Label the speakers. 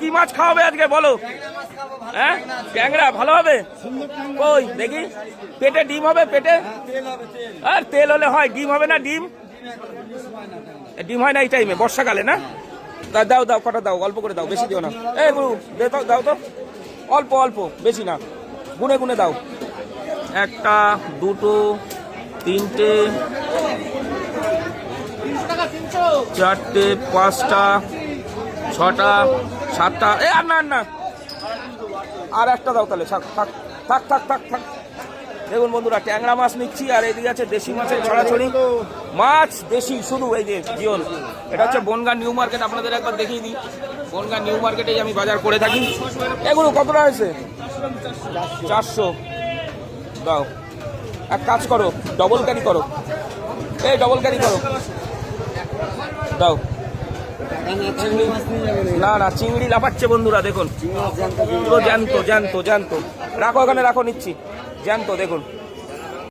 Speaker 1: কি মাছ খাওয়াবে আজকে বলো? হ্যাঁ, ট্যাংরা ভালো হবে। কই দেখি, পেটে ডিম হবে? পেটে আর তেল হলে হয়, ডিম হবে না? ডিম ডিম হয় না এই টাইমে, বর্ষাকালে না? দাও দাও, কটা দাও, অল্প করে দাও, বেশি দিও না। এই গুরু দাও তো, অল্প অল্প, বেশি না, গুনে গুনে দাও। একটা, দুটো, তিনটে, চারটে, পাঁচটা, ছটা, সাতটা। এ আর না, আর না, আর একটা দাও তাহলে। থাক থাক থাক থাক থাক থাক। দেখুন বন্ধুরা, ট্যাংরা মাছ নিচ্ছি, আর এদিকে আছে দেশি মাছের ছড়াছড়ি মাছ, দেশি শুধু। এই যে জিওল, এটা হচ্ছে বনগাঁ নিউ মার্কেট, আপনাদের একবার দেখিয়ে দিই। বনগাঁ নিউ মার্কেটে আমি বাজার করে থাকি। এগুলো কতটা হয়েছে? 400 দাও। এক কাজ করো, ডবল ক্যারি করো, এই ডবল ক্যারি করো, দাও। না না, চিংড়ি লাফাচ্ছে বন্ধুরা, দেখুন পুরো জ্যান্ত জ্যান্ত জ্যান্ত। রাখো, ওখানে রাখো, নিচ্ছি, জ্যান্ত দেখুন।